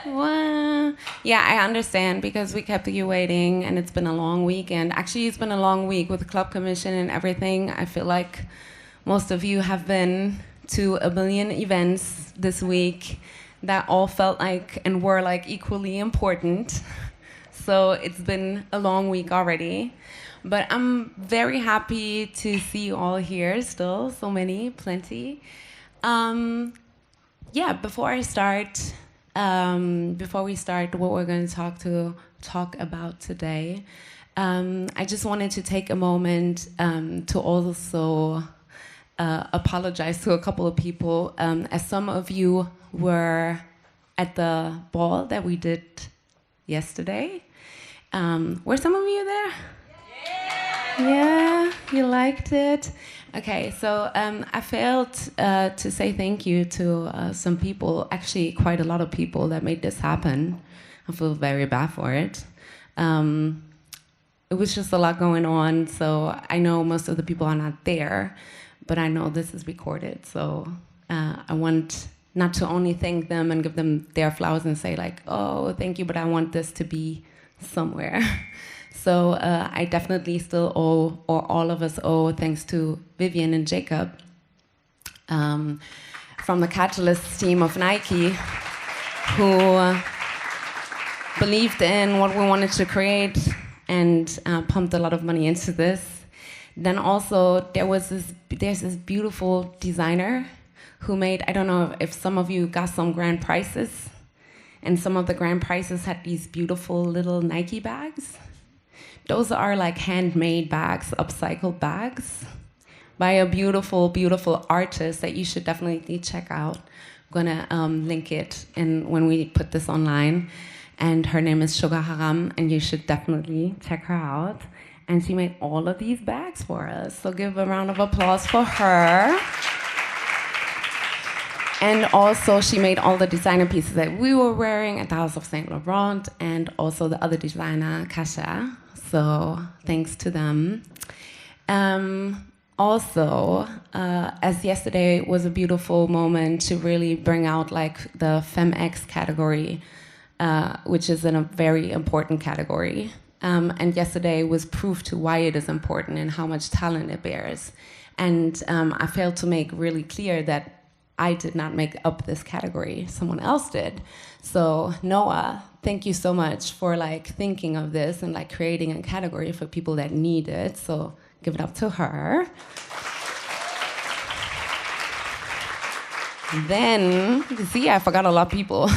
Well, yeah, I understand because we kept you waiting and it's been a long weekend. Actually, it's been a long week with the club commission and everything. I feel like most of you have been to a million events this week that all felt like and were like equally important. So it's been a long week already. But I'm very happy to see you all here still, so many, plenty. Yeah, before we start what we're going to talk about today, I just wanted to take a moment to also apologize to a couple of people, as some of you were at the ball that we did yesterday. Were some of you there? Yeah, you liked it? Okay, so I failed to say thank you to some people, actually quite a lot of people that made this happen. I feel very bad for it. It was just a lot going on, so I know most of the people are not there, but I know this is recorded, so I want not to only thank them and give them their flowers and say like, oh, thank you, but I want this to be somewhere. So I definitely still owe, or all of us owe, thanks to Vivian and Jacob from the Catalyst team of Nike, who believed in what we wanted to create and pumped a lot of money into this. Then also there's this beautiful designer who made, I don't know if some of you got some grand prizes, and some of the grand prizes had these beautiful little Nike bags. Those are like handmade bags, upcycled bags by a beautiful, beautiful artist that you should definitely check out. I'm gonna link it when we put this online. And her name is Sugar Haram, and you should definitely check her out. And she made all of these bags for us. So give a round of applause for her. And also she made all the designer pieces that we were wearing at the House of St. Laurent, and also the other designer, Kasha. So thanks to them. Also, as yesterday was a beautiful moment to really bring out like the FemX category, which is a very important category. And yesterday was proof to why it is important and how much talent it bears. And I failed to make really clear that I did not make up this category, someone else did. So Noah, thank you so much for like thinking of this and like creating a category for people that need it. So give it up to her. Then, see, I forgot a lot of people.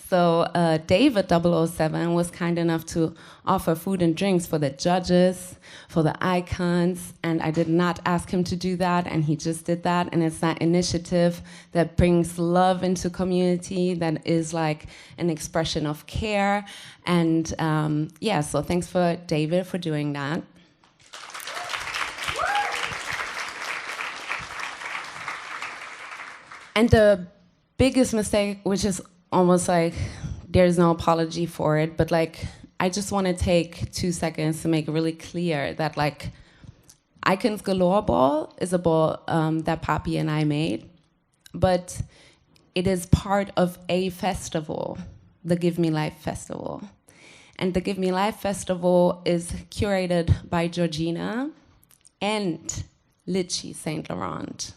So David 007 was kind enough to offer food and drinks for the judges, for the icons, and I did not ask him to do that, and he just did that, and it's that initiative that brings love into community, that is like an expression of care, and yeah, so thanks for David for doing that. And the biggest mistake, which is almost like there's no apology for it, but like I just want to take 2 seconds to make it really clear that like Icons Galore Ball is a ball that Papi and I made, but it is part of a festival, the Give Me Life Festival. And the Give Me Life Festival is curated by Georgina and Litchi St. Laurent.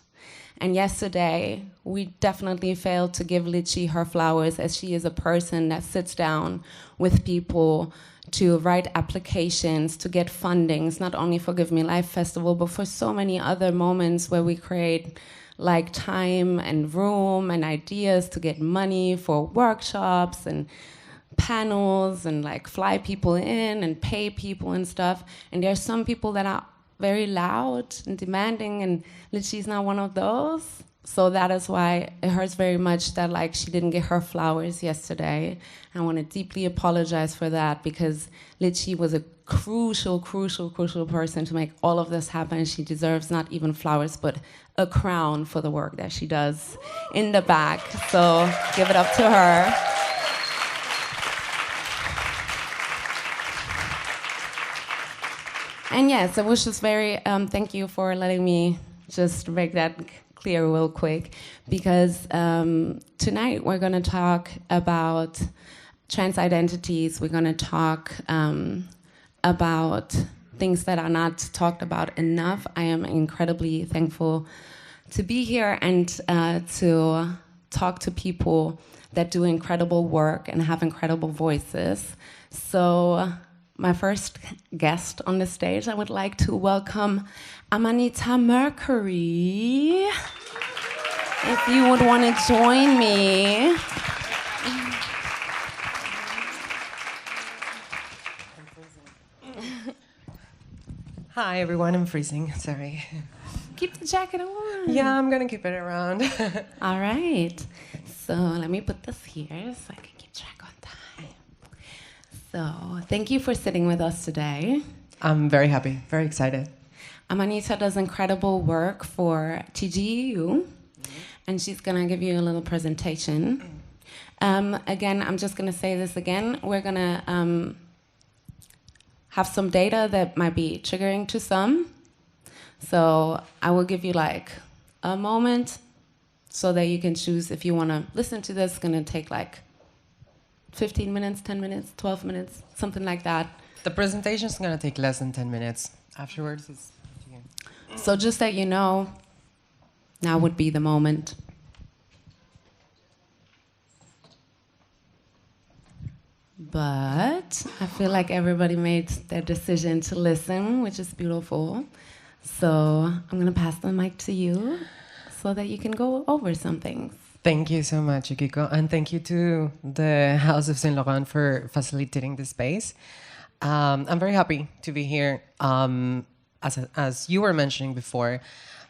And yesterday, we definitely failed to give Litchi her flowers, as she is a person that sits down with people to write applications, to get fundings, not only for Give Me Life Festival, but for so many other moments where we create like time and room and ideas to get money for workshops and panels and like fly people in and pay people and stuff. And there are some people that are very loud and demanding, and Litchi's not one of those. So that is why it hurts very much that like she didn't get her flowers yesterday. I want to deeply apologize for that, because Litchi was a crucial person to make all of this happen. She deserves not even flowers, but a crown for the work that she does in the back. So give it up to her. And yes, it was just very, thank you for letting me just make that clear real quick, because tonight we're going to talk about trans identities. We're going to talk about things that are not talked about enough. I am incredibly thankful to be here and to talk to people that do incredible work and have incredible voices. So my first guest on the stage, I would like to welcome Amanita Mercury. If you would want to join me. Hi everyone, I'm freezing, sorry. Keep the jacket on. Yeah, I'm gonna keep it around. All right. So let me put this here so I can keep track on time. So thank you for sitting with us today. I'm very happy, very excited. Amanita does incredible work for TGEU, and she's gonna give you a little presentation. Again, I'm just gonna say this again. We're gonna have some data that might be triggering to some. So I will give you like a moment so that you can choose if you want to listen to this. It's going to take like 15 minutes, 10 minutes, 12 minutes, something like that. The presentation is going to take less than 10 minutes. Afterwards, it's... So just that you know, now would be the moment. But I feel like everybody made their decision to listen, which is beautiful. So I'm going to pass the mic to you so that you can go over some things. Thank you so much, Yukiko, and thank you to the House of Saint Laurent for facilitating this space. I'm very happy to be here. As you were mentioning before,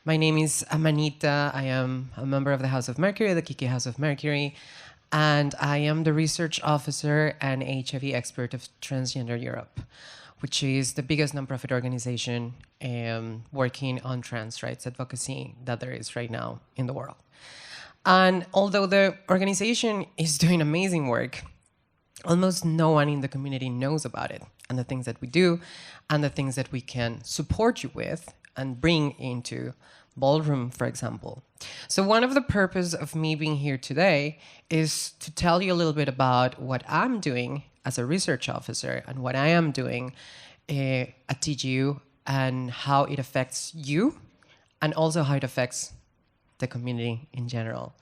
my name is Amanita. I am a member of the House of Mercury, the Kiki House of Mercury, and I am the research officer and HIV expert of Transgender Europe, which is the biggest nonprofit organization working on trans rights advocacy that there is right now in the world. And although the organization is doing amazing work, almost no one in the community knows about it and the things that we do and the things that we can support you with and bring into Ballroom, for example. So one of the purposes of me being here today is to tell you a little bit about what I'm doing as a research officer and what I am doing at TGEU and how it affects you and also how it affects the community in general.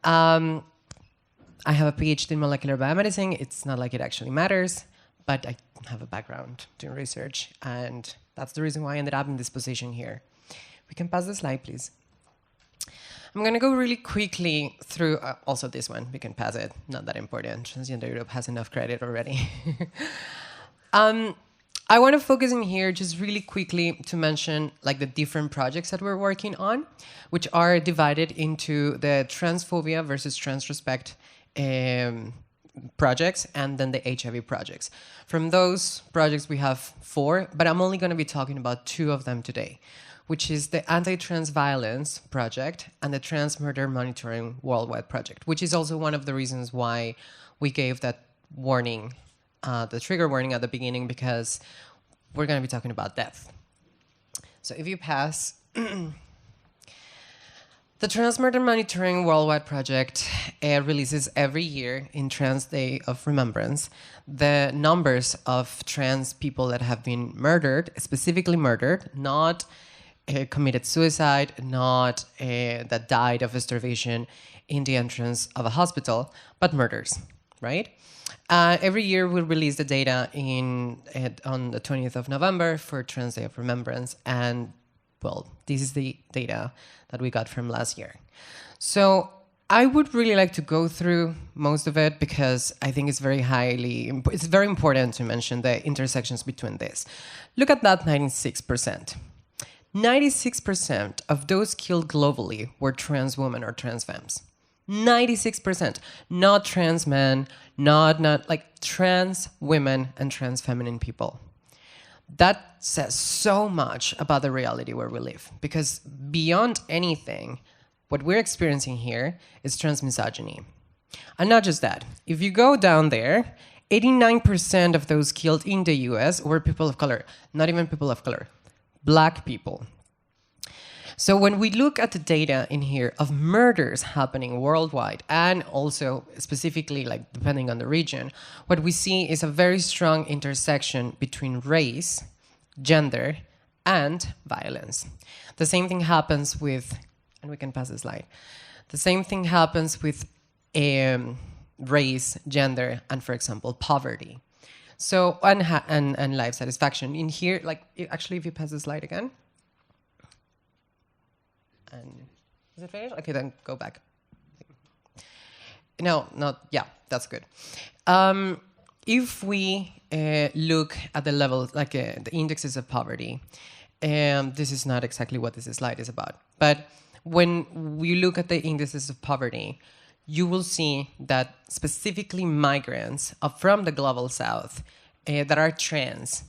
I have a PhD in molecular biomedicine. It's not like it actually matters, but I have a background doing research, and that's the reason why I ended up in this position here. We can pass the slide, please. I'm going to go really quickly through also this one. We can pass it. Not that important. Transgender Europe has enough credit already. I want to focus in here just really quickly to mention like the different projects that we're working on, which are divided into the transphobia versus transrespect projects and then the HIV projects. From those projects, we have 4, but I'm only going to be talking about 2 of them today, which is the Anti-Trans Violence Project and the Trans Murder Monitoring Worldwide Project, which is also one of the reasons why we gave that warning, the trigger warning at the beginning, because we're going to be talking about death. So if you pass, the Trans Murder Monitoring Worldwide Project releases every year in Trans Day of Remembrance the numbers of trans people that have been murdered, specifically murdered, not committed suicide, not that died of starvation in the entrance of a hospital, but murders, right? Every year we release the data on the 20th of November for Trans Day of Remembrance, and well, this is the data that we got from last year. So I would really like to go through most of it because I think it's very important to mention the intersections between this. Look at that 96%. 96% of those killed globally were trans women or trans femmes. 96%, not trans men, not like trans women and trans feminine people. That says so much about the reality where we live, because beyond anything, what we're experiencing here is trans misogyny. And not just that, if you go down there, 89% of those killed in the US were people of color, not even people of color, Black people. So when we look at the data in here of murders happening worldwide, and also specifically, like depending on the region, what we see is a very strong intersection between race, gender, and violence. The same thing happens with, and we can pass the slide, the same thing happens with race, gender, and for example, poverty. So, and life satisfaction. In here, like, actually, if you pass the slide again. And is it finished? Okay, then go back. No, not, yeah, that's good. If we look at the levels, like the indexes of poverty, this is not exactly what this slide is about, but when we look at the indices of poverty, you will see that specifically migrants from the global south that are trans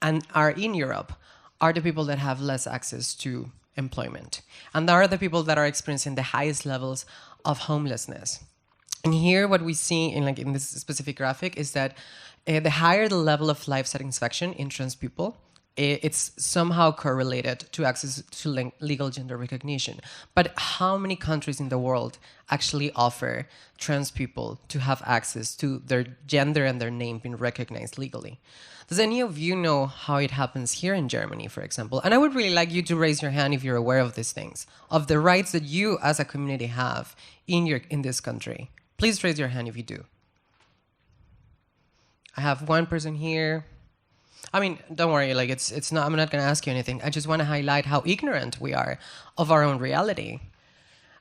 and are in Europe are the people that have less access to employment. And they are the people that are experiencing the highest levels of homelessness. And here what we see in this specific graphic is that the higher the level of life satisfaction in trans people, it's somehow correlated to access to legal gender recognition. But how many countries in the world actually offer trans people to have access to their gender and their name being recognized legally? Does any of you know how it happens here in Germany, for example? And I would really like you to raise your hand if you're aware of these things, of the rights that you as a community have in this country. Please raise your hand if you do. I have one person here. I mean, don't worry, like it's not, I'm not gonna ask you anything. I just wanna highlight how ignorant we are of our own reality.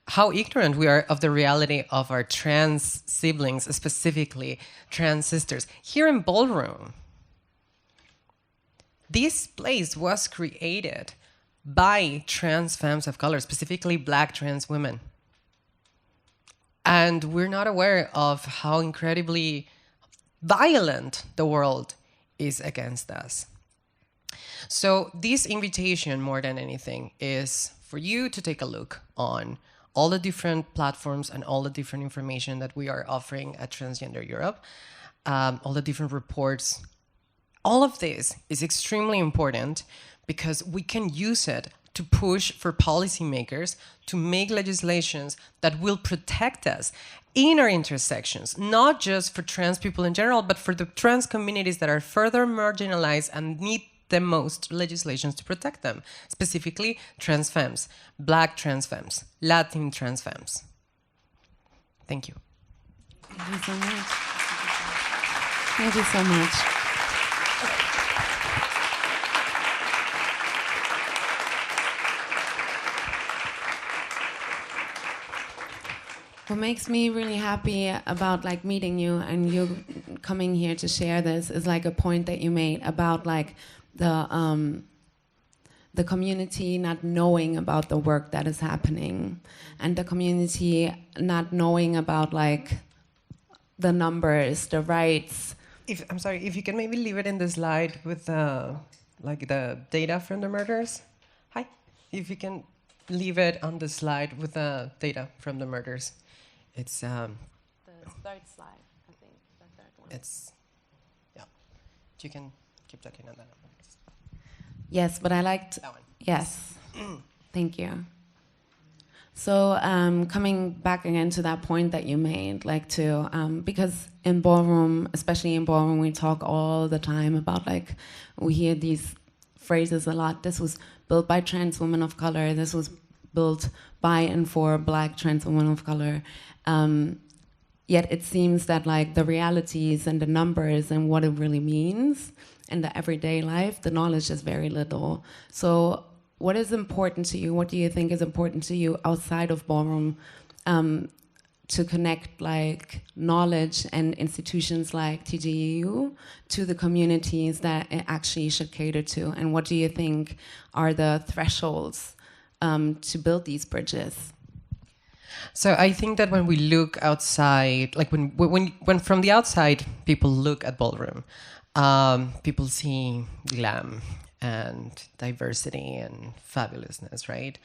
How ignorant we are of the reality of our trans siblings, specifically trans sisters. Here in Ballroom, this place was created by trans femmes of color, specifically Black trans women. And we're not aware of how incredibly violent the world is against us. So this invitation, more than anything, is for you to take a look on all the different platforms and all the different information that we are offering at Transgender Europe, all the different reports. All of this is extremely important because we can use it to push for policymakers to make legislations that will protect us in our intersections, not just for trans people in general, but for the trans communities that are further marginalized and need the most legislations to protect them, specifically trans femmes, Black trans femmes, Latin trans femmes. Thank you. Thank you so much. Thank you so much. What makes me really happy about like meeting you and you coming here to share this is like a point that you made about like the community not knowing about the work that is happening and the community not knowing about like the numbers, the rights. I'm sorry, if you can maybe leave it in the slide with like the data from the murders. Hi, if you can leave it on the slide with the data from the murders. It's the third slide, I think. The third one. It's, yeah. You can keep talking on that. Yes, but I liked. That one. Yes. Thank you. So coming back again to that point that you made, like to because in Ballroom, especially in Ballroom, we talk all the time about like we hear these phrases a lot. This was built by trans women of color. This was built by and for Black trans women of color. Yet it seems that like the realities and the numbers and what it really means in the everyday life, the knowledge is very little. So what is important to you? What do you think is important to you outside of Ballroom to connect like knowledge and institutions like TGEU to the communities that it actually should cater to? And what do you think are the thresholds to build these bridges? So I think that when we look outside, like when from the outside people look at Ballroom, people see glam and diversity and fabulousness, right?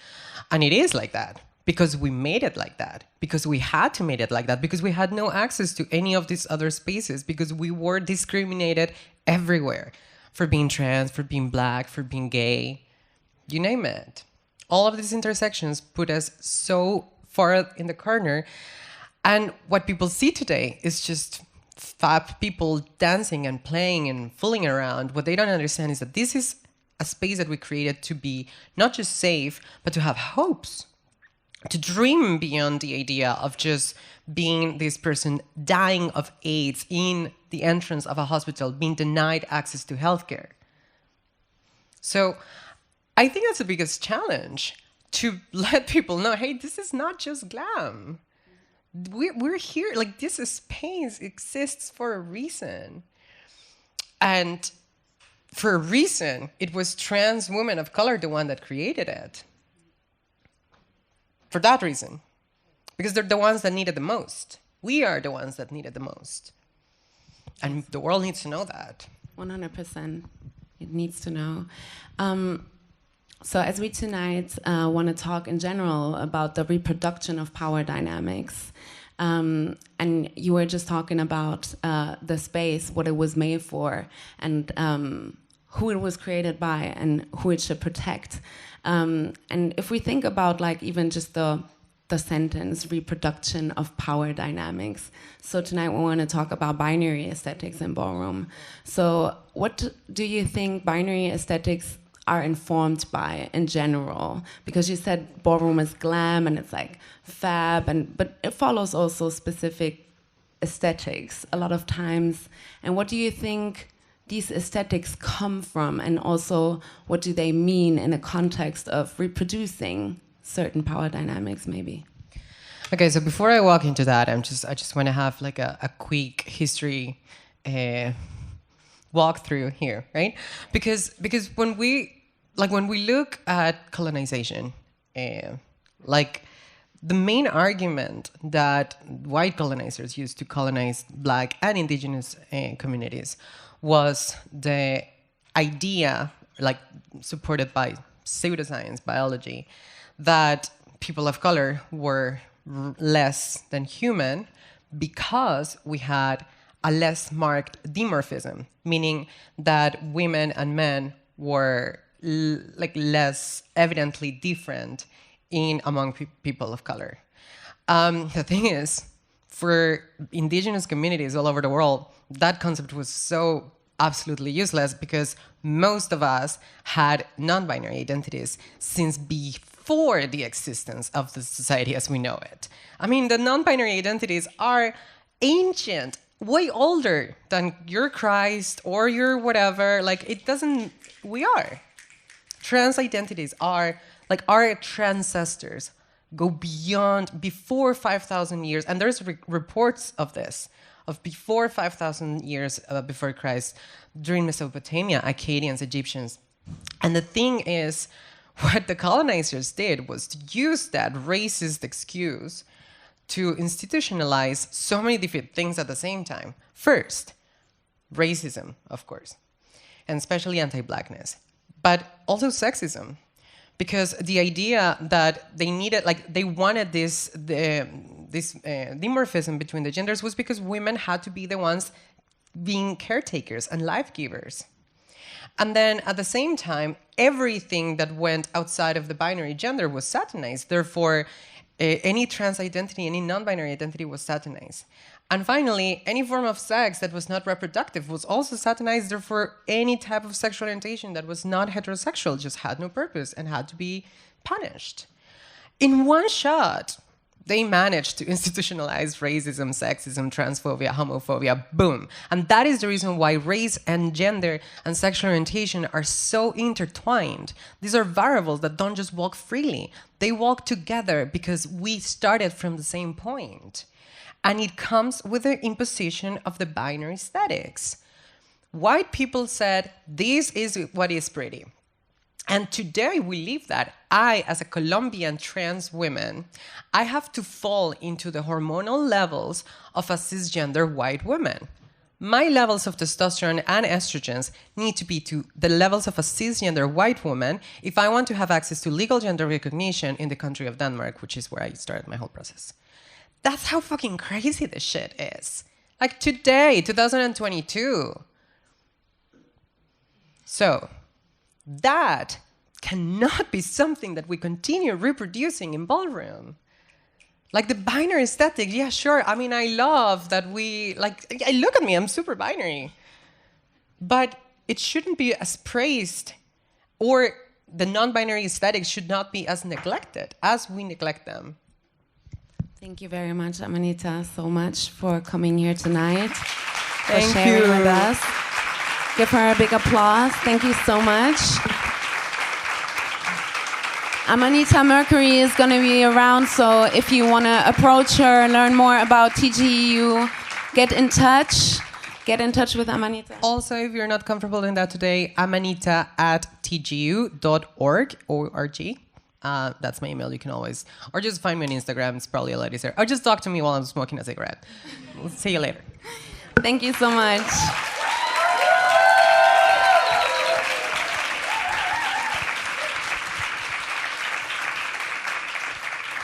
And it is like that because we made it like that, because we had to make it like that, because we had no access to any of these other spaces, because we were discriminated everywhere for being trans, for being Black, for being gay, you name it. all of these intersections put us so far in the corner. And what people see today is just fab people dancing and playing and fooling around. What they don't understand is that this is a space that we created to be not just safe, but to have hopes, to dream beyond the idea of just being this person dying of AIDS in the entrance of a hospital, being denied access to healthcare. So I think that's the biggest challenge, to let people know, hey, this is not just glam. We're here, like, this space exists for a reason. And for a reason, it was trans women of color the one that created it. For that reason. Because they're the ones that need it the most. We are the ones that need it the most. And the world needs to know that. 100%. It needs to know. So as we tonight want to talk in general about the reproduction of power dynamics, and you were just talking about the space, what it was made for, and who it was created by, and who it should protect. And if we think about, like, even just the sentence, reproduction of power dynamics. So tonight we want to talk about binary aesthetics in ballroom. So what do you think binary aesthetics are informed by in general? Because you said ballroom is glam and it's like fab, but it follows also specific aesthetics a lot of times. And what do you think these aesthetics come from, and also what do they mean in a context of reproducing certain power dynamics, maybe? Okay, so before I walk into that, I just want to have like a quick history walkthrough here, right? Because when we look at colonization, like the main argument that white colonizers used to colonize Black and indigenous communities was the idea, like supported by pseudoscience, biology, that people of color were less than human because we had a less marked dimorphism, meaning that women and men were like less evidently different among people of color. The thing is, for indigenous communities all over the world, that concept was so absolutely useless because most of us had non-binary identities since before the existence of the society as we know it. I mean, the non-binary identities are ancient, way older than your Christ or your whatever. Like, it doesn't, we are. Trans identities are, like, our ancestors go beyond, before 5,000 years, and there's reports of this, of before 5,000 years before Christ, during Mesopotamia, Akkadians, Egyptians. And the thing is, what the colonizers did was to use that racist excuse to institutionalize so many different things at the same time. First, racism, of course, and especially anti-Blackness, but also sexism. Because the idea that they needed, like, they wanted this dimorphism between the genders was because women had to be the ones being caretakers and life givers. And then at the same time, everything that went outside of the binary gender was satanized. Therefore, any trans identity, any non-binary identity was satanized. And finally, any form of sex that was not reproductive was also satanized. Therefore, any type of sexual orientation that was not heterosexual just had no purpose and had to be punished. In one shot, they managed to institutionalize racism, sexism, transphobia, homophobia, boom. And that is the reason why race and gender and sexual orientation are so intertwined. These are variables that don't just walk freely. They walk together because we started from the same point. And it comes with the imposition of the binary aesthetics. White people said, this is what is pretty. And today we live that. I, as a Colombian trans woman, I have to fall into the hormonal levels of a cisgender white woman. My levels of testosterone and estrogens need to be to the levels of a cisgender white woman if I want to have access to legal gender recognition in the country of Denmark, which is where I started my whole process. That's how fucking crazy this shit is. Like today, 2022. So that cannot be something that we continue reproducing in Ballroom. Like the binary aesthetic, yeah, sure. I mean, I love that look at me, I'm super binary. But it shouldn't be as praised, or the non-binary aesthetics should not be as neglected as we neglect them. Thank you very much, Amanita, so much for coming here tonight, for Thank sharing you. with us. Give her a big applause. Thank you so much. Amanita Mercury is going to be around, so if you want to approach her, learn more about TGEU, get in touch. Get in touch with Amanita. Also, if you're not comfortable in that today, amanita@tgeu.org. That's my email. You can always, or just find me on Instagram. It's probably a lot easier. Or just talk to me while I'm smoking a cigarette. We'll see you later. Thank you so much.